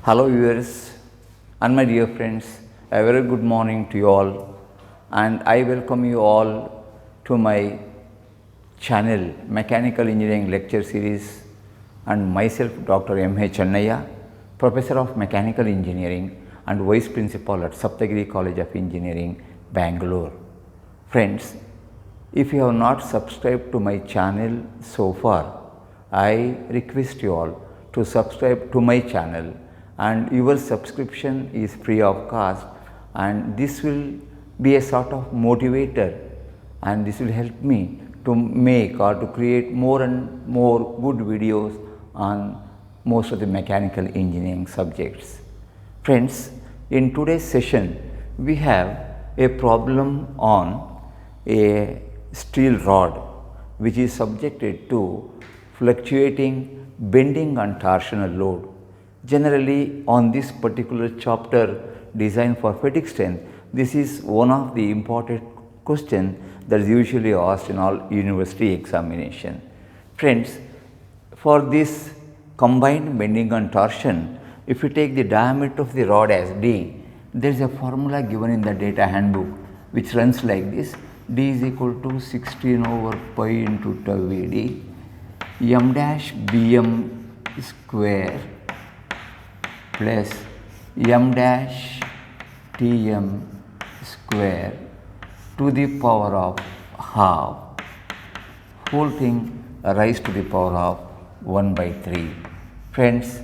Hello viewers and my dear friends, a very good morning to you all, and I welcome you all to my channel Mechanical Engineering Lecture Series, and myself Dr. M.H. Chennaiah, Professor of Mechanical Engineering and Vice Principal at Saptagiri College of Engineering, Bangalore. Friends, if you have not subscribed to my channel so far, I request you all to subscribe to my channel, and your subscription is free of cost, and this will be a sort of motivator, and this will help me to make or to create more and more good videos on most of the mechanical engineering subjects. Friends, in today's session we have a problem on a steel rod which is subjected to fluctuating bending and torsional load. Generally, on this particular chapter, Design for Fatigue Strength, this is one of the important questions that is usually asked in all university examination. Friends, for this combined bending and torsion, if you take the diameter of the rod as D, there is a formula given in the data handbook which runs like this: D is equal to 16 over pi into tau Vd m dash Bm square plus m dash Tm square to the power of half, whole thing raised to the power of 1 by 3. Friends,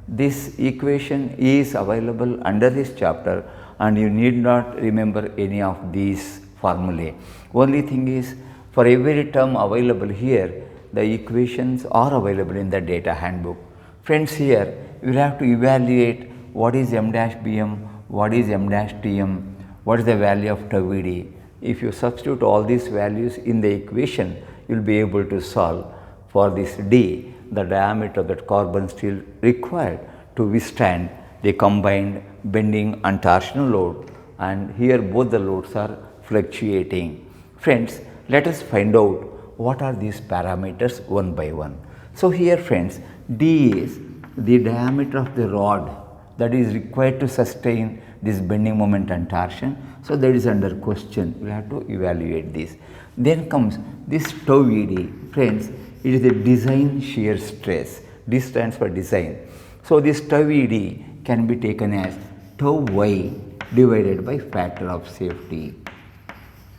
this equation is available under this chapter, and you need not remember any of these formulae. Only thing is, for every term available here, the equations are available in the data handbook. Friends, here you will have to evaluate what is m dash Bm, what is m dash Tm, what is the value of tau Vd. If you substitute all these values in the equation, you will be able to solve for this D, the diameter of that carbon steel required to withstand the combined bending and torsional load, and here both the loads are fluctuating. Friends, let us find out what are these parameters one by one. So here friends, D is the diameter of the rod that is required to sustain this bending moment and torsion. So that is under question, we have to evaluate this. Then comes this tau Vd. Friends, it is the design shear stress. This stands for design. So this tau Vd can be taken as tau y divided by factor of safety.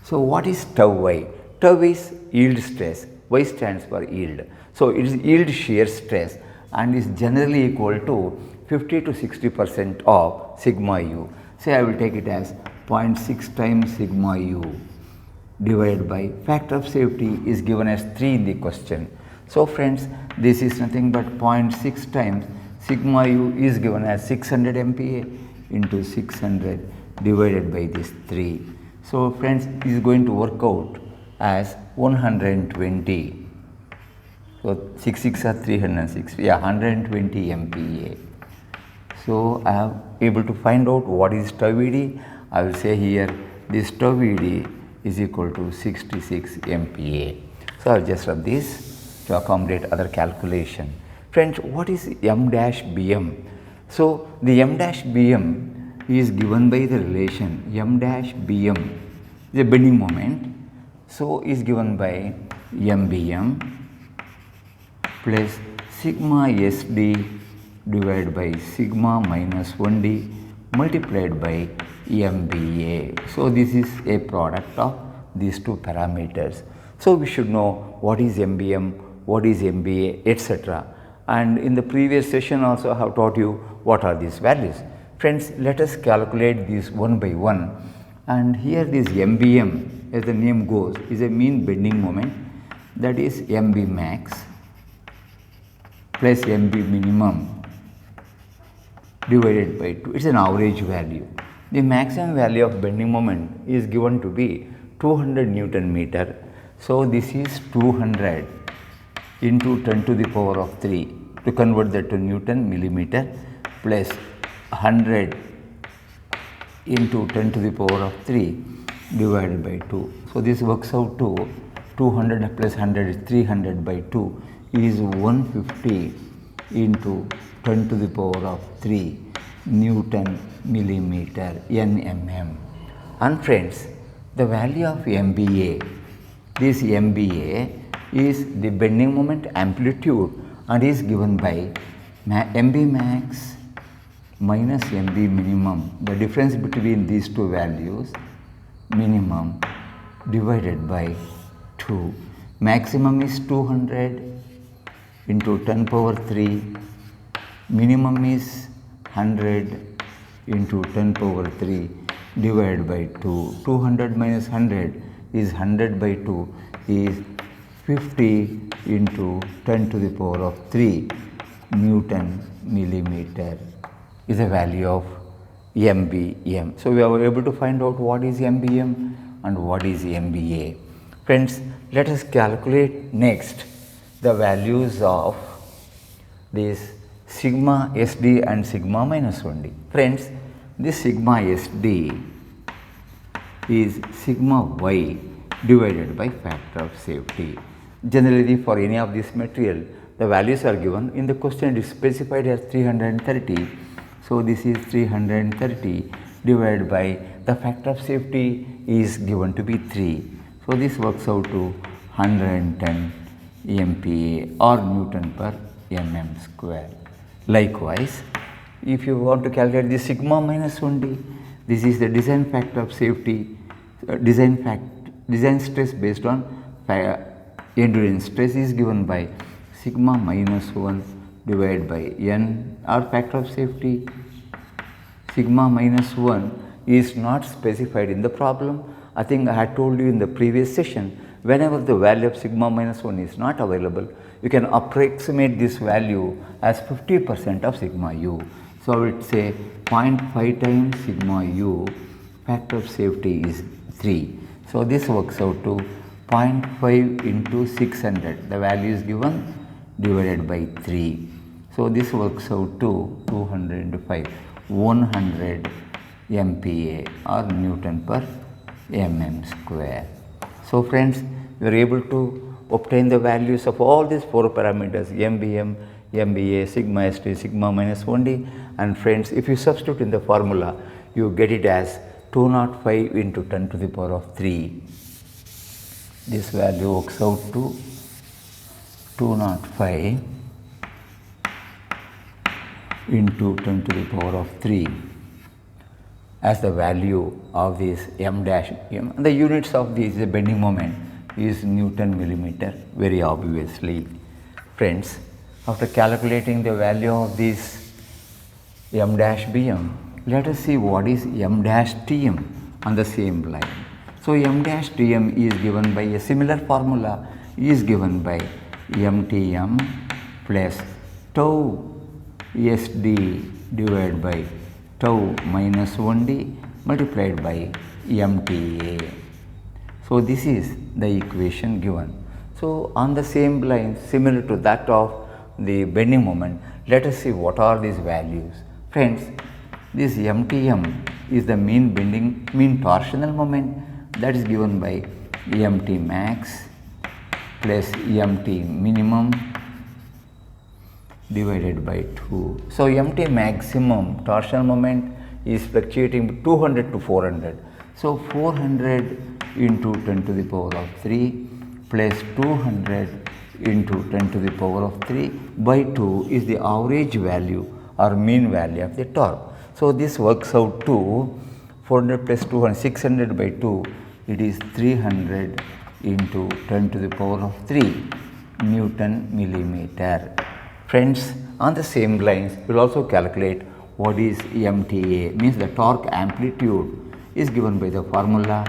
So what is tau y? Tau is yield stress, y stands for yield. So it is yield shear stress and is generally equal to 50 to 60% of sigma u. Say I will take it as 0.6 times sigma u divided by factor of safety is given as 3 in the question. So friends, this is nothing but 0.6 times sigma u is given as 600 MPa into 600 divided by this 3. So friends, this is going to work out as 120. So 6 6 are 306, 120 MPa. So I am able to find out what is tau Vd. I will say here this tau Vd is equal to 66 MPa. So I will just rub this to accommodate other calculation. Friends, what is m dash Bm? So the m dash Bm is given by the relation m dash Bm, the bending moment, so is given by mbm plus sigma sd divided by sigma minus 1d multiplied by mba. So this is a product of these two parameters. So we should know what is mbm, what is mba, etc. And in the previous session also I have taught you what are these values. Friends, let us calculate these one by one. And here this mbm, as the name goes, is a mean bending moment, that is mb max plus mb minimum divided by 2. It is an average value. The maximum value of bending moment is given to be 200 Newton meter. So this is 200 into 10 to the power of 3 to convert that to Newton millimeter plus 100 into 10 to the power of 3 divided by 2. So this works out to 200 plus 100 is 300 by 2 is 150 into 10 to the power of 3. Newton millimeter Nmm. And friends, the value of MBA, this MBA is the bending moment amplitude and is given by MB max minus MB minimum, the difference between these two values, minimum divided by 2. Maximum is 200 into 10 power 3, minimum is 100 into 10 power 3 divided by 2. 200 minus 100 is 100 by 2 is 50 into 10 to the power of 3 Newton millimeter is the value of MBM. So we are able to find out what is MBM and what is MBA. Friends, let us calculate next the values of this sigma SD and sigma minus 1D. Friends, this sigma SD is sigma Y divided by factor of safety. Generally, for any of this material, the values are given. In the question, it is specified as 330. So, this is 330 divided by the factor of safety is given to be 3. So, this works out to 110 MPa or Newton per mm square. Likewise, if you want to calculate the sigma minus 1D, this is the design factor of safety, design stress based on endurance stress is given by sigma minus 1 divided by n or factor of safety. Sigma minus 1 is not specified in the problem. I think I had told you in the previous session, whenever the value of sigma minus 1 is not available, you can approximate this value as 50% of sigma u. So, I would say 0.5 times sigma u, factor of safety is 3. So, this works out to 0.5 into 600, the value is given divided by 3. So, this works out to 200 into 5, 100 MPa or Newton per mm square. So, friends, we are able to obtain the values of all these 4 parameters MBM, MBA, sigma ST, sigma minus 1D, and friends, if you substitute in the formula, you get it as 205 into 10 to the power of 3. This value works out to 205 into 10 to the power of 3 as the value of this m dash m. And the units of this bending moment is Newton millimeter, very obviously. Friends, after calculating the value of this m dash bm, let us see what is m dash tm on the same line. So, m dash tm is given by a similar formula, is given by mtm plus tau sd divided by tau minus 1d multiplied by mta. So, this is the equation given. So, on the same line similar to that of the bending moment, let us see what are these values. Friends, this mtm is the mean torsional moment, that is given by mt max plus mt minimum divided by 2. So, mt maximum torsional moment is fluctuating 200 to 400. So, 400 into 10 to the power of 3 plus 200 into 10 to the power of 3 by 2 is the average value or mean value of the torque. So, this works out to 400 plus 200, 600 by 2, it is 300 into 10 to the power of 3 Newton millimeter. Friends, on the same lines, we will also calculate what is MTA, means the torque amplitude is given by the formula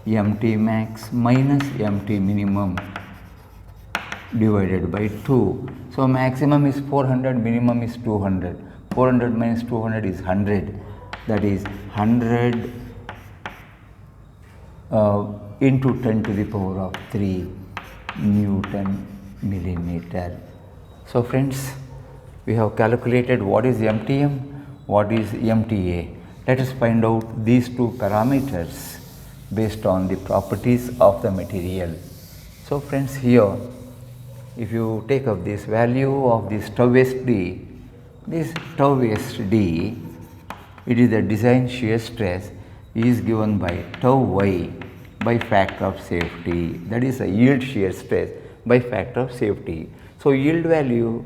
MT max minus MT minimum divided by 2. So, maximum is 400, minimum is 200. 400 minus 200 is 100, that is 100 into 10 to the power of 3 Newton millimeter. So, friends, we have calculated what is MTM, what is MTA. Let us find out these two parameters based on the properties of the material. So, friends, here if you take up this value of this tau SD, this tau SD It is the design shear stress is given by tau y by factor of safety, that is a yield shear stress by factor of safety. So, yield value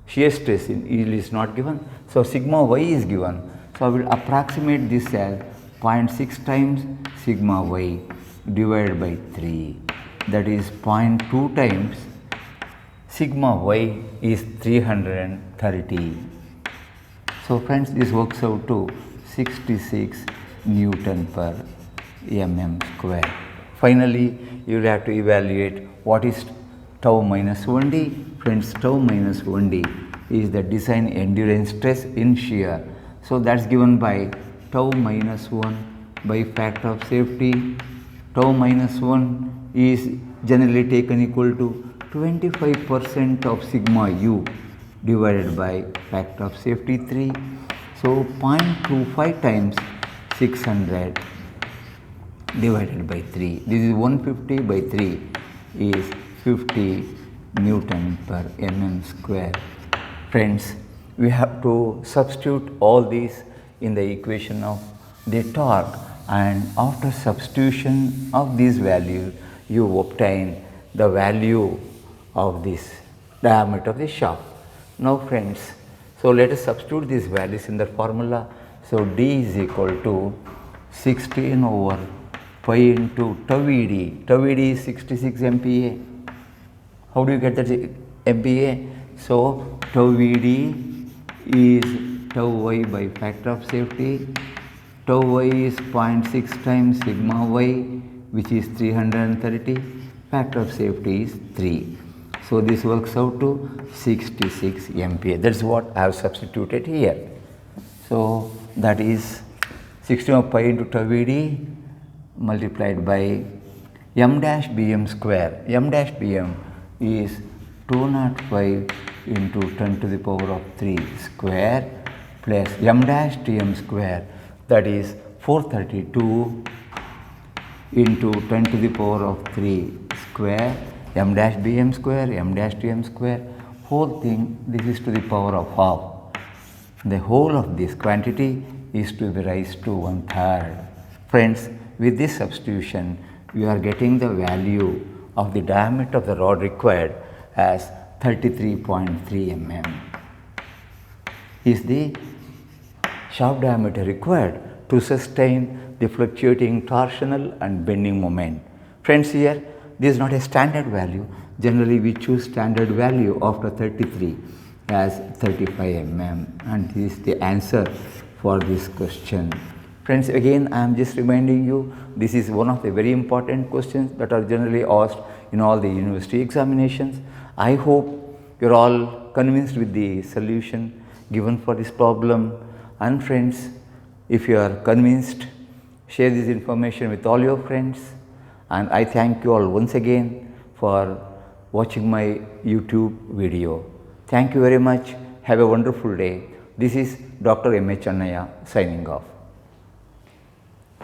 shear stress in yield is not given. So, sigma y is given. So, I will approximate this as 0.6 times sigma y divided by 3, that is 0.2 times sigma y is 330. So, friends, this works out to 66 Newton per mm square. Finally, you will have to evaluate what is tau minus 1d. Friends, tau minus 1d is the design endurance stress in shear. So, that is given by tau minus 1 by factor of safety. Tau minus 1 is generally taken equal to 25% of sigma u divided by factor of safety 3. So, 0.25 times 600 divided by 3. This is 150 by 3 is 50 Newton per mm square. Friends, we have to substitute all these in the equation of the torque, and after substitution of these values you obtain the value of this diameter of the shaft. Now friends, so let us substitute these values in the formula. So D is equal to 16 over pi into tau Ed. Tau Ed is 66 MPa. How do you get that MPa? So tau Ed is tau y by factor of safety. Tau y is 0.6 times sigma y, which is 330. Factor of safety is 3. So this works out to 66 MPa. That is what I have substituted here. So that is 16 of pi into tau Ed multiplied by m dash bm square. M dash bm is 205 into 10 to the power of 3 square plus m dash tm square, that is 432 into 10 to the power of 3 square, m dash bm square, m dash tm square, whole thing, this is to the power of half. The whole of this quantity is to be raised to 1/3. Friends, with this substitution, we are getting the value of the diameter of the rod required as 33.3 mm. Is the shaft diameter required to sustain the fluctuating torsional and bending moment. Friends, here this is not a standard value. Generally we choose standard value after 33 as 35 mm, and this is the answer for this question. Friends, again I am just reminding you, this is one of the very important questions that are generally asked in all the university examinations. I hope you are all convinced with the solution given for this problem. And friends, if you are convinced, share this information with all your friends, and I thank you all once again for watching my YouTube video. Thank you very much. Have a wonderful day. This is Dr. M. H. Annaya signing off.